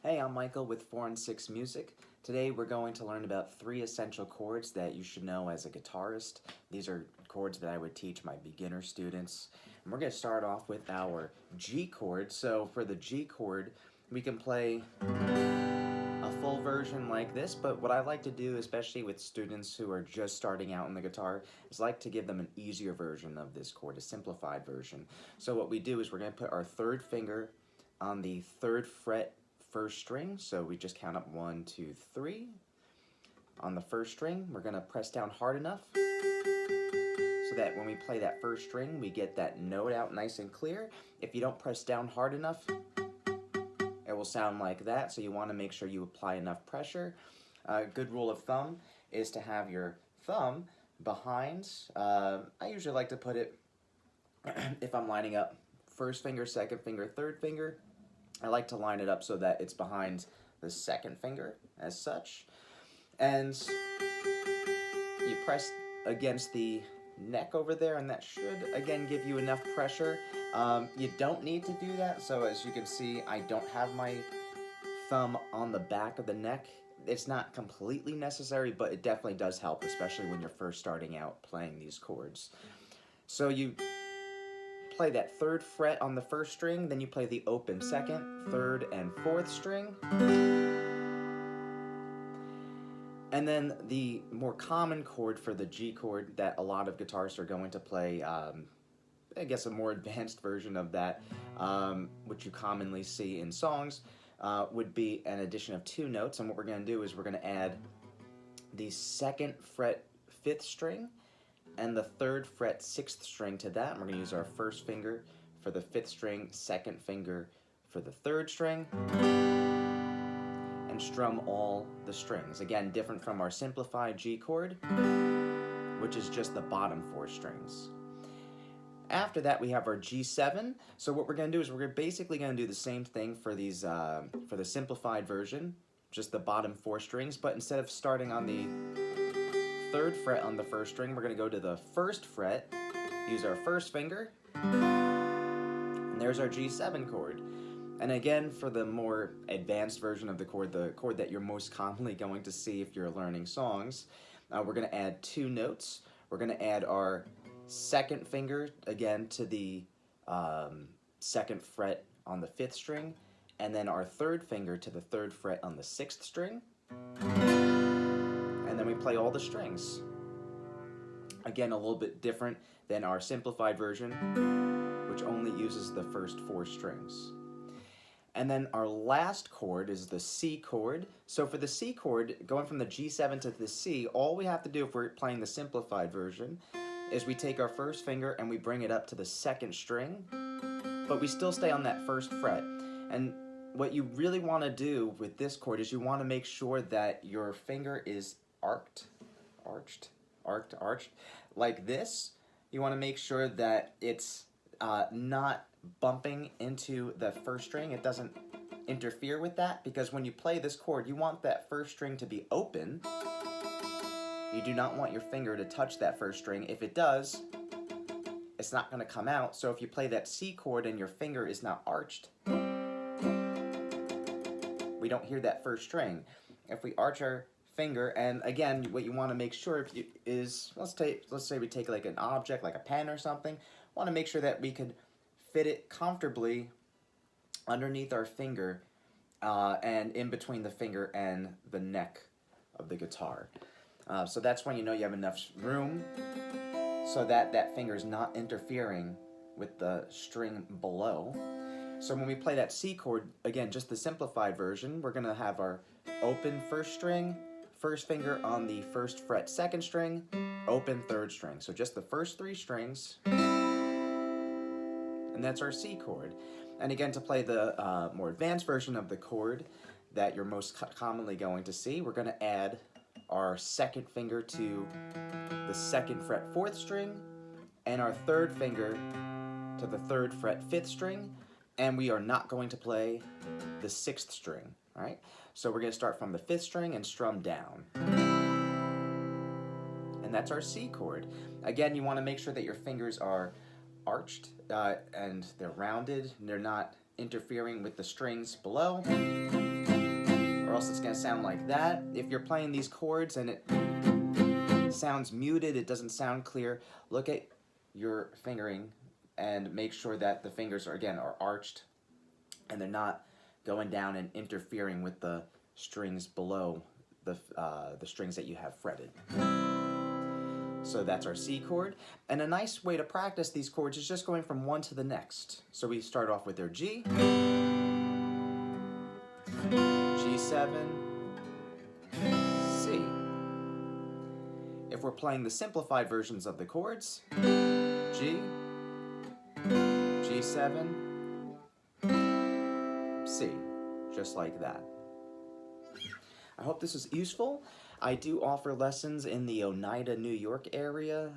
Hey, I'm Michael with 4 and 6 Music. Today we're going to learn about 3 essential chords that you should know as a guitarist. These are chords that I would teach my beginner students. And we're going to start off with our G chord. So for the G chord, we can play a full version like this, but what I like to do, especially with students who are just starting out on the guitar, is like to give them an easier version of this chord, a simplified version. So what we do is we're going to put our third finger on the 3rd fret first string, so we just count up 1, 2, 3. On the first string, we're going to press down hard enough so that when we play that first string, we get that note out nice and clear. If you don't press down hard enough, it will sound like that, so you want to make sure you apply enough pressure. A good rule of thumb is to have your thumb behind. I usually like to put it, if I'm lining up first finger, second finger, third finger, I like to line it up so that it's behind the second finger as such. And you press against the neck over there, and that should again give you enough pressure. You don't need to do that, so as you can see, I don't have my thumb on the back of the neck. It's not completely necessary, but it definitely does help, especially when you're first starting out playing these chords. So you play that 3rd fret on the first string, then you play the open 2nd, 3rd, and 4th string. And then the more common chord for the G chord that a lot of guitarists are going to play, I guess a more advanced version of that, which you commonly see in songs, would be an addition of 2 notes. And what we're going to do is we're going to add the 2nd fret 5th string and the 3rd fret 6th string to that. And we're going to use our first finger for the 5th string, second finger for the 3rd string, and strum all the strings. Again, different from our simplified G chord, which is just the bottom 4 strings. After that, we have our G7. So what we're going to do is we're basically going to do the same thing for these for the simplified version, just the bottom 4 strings, but instead of starting on the 3rd fret on the first string, we're going to go to the 1st fret, use our first finger, and there's our G7 chord. And again, for the more advanced version of the chord that you're most commonly going to see if you're learning songs, we're going to add 2 notes. We're going to add our 2nd finger, again, to the 2nd fret on the 5th string, and then our 3rd finger to the 3rd fret on the 6th string. And then we play all the strings. Again, a little bit different than our simplified version, which only uses the first 4 strings. And then our last chord is the C chord. So for the C chord, going from the G7 to the C, all we have to do if we're playing the simplified version is we take our first finger and we bring it up to the 2nd string, but we still stay on that 1st fret. And what you really want to do with this chord is you want to make sure that your finger is arched, like this. You want to make sure that it's not bumping into the 1st string. It doesn't interfere with that, because when you play this chord, you want that 1st string to be open. You do not want your finger to touch that 1st string. If it does, it's not going to come out. So if you play that C chord and your finger is not arched, we don't hear that 1st string. If we arch our finger, and again, what you want to make sure is, let's say we take like an object, like a pen or something, want to make sure that we could fit it comfortably underneath our finger and in between the finger and the neck of the guitar. So that's when you know you have enough room so that that finger is not interfering with the string below. So when we play that C chord, again, just the simplified version, we're going to have our open 1st string, 1st finger on the 1st fret 2nd string, open 3rd string. So just the first 3 strings, and that's our C chord. And again, to play the more advanced version of the chord that you're most commonly going to see, we're going to add our 2nd finger to the 2nd fret 4th string, and our 3rd finger to the 3rd fret 5th string, and we are not going to play the 6th string, all right? So we're going to start from the 5th string and strum down. And that's our C chord. Again, you want to make sure that your fingers are arched and they're rounded and they're not interfering with the strings below. And or else it's going to sound like that. If you're playing these chords and it sounds muted, it doesn't sound clear, look at your fingering and make sure that the fingers are arched and they're not going down and interfering with the strings below the strings that you have fretted. So that's our C chord. And a nice way to practice these chords is just going from one to the next. So we start off with our G, G7, C. If we're playing the simplified versions of the chords, G, G7, C, just like that. I hope this is useful. I do offer lessons in the Oneida, New York area,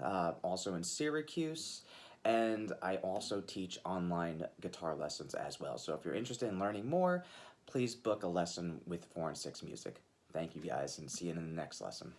also in Syracuse, and I also teach online guitar lessons as well. So if you're interested in learning more, please book a lesson with 4 and 6 Music. Thank you guys, and see you in the next lesson.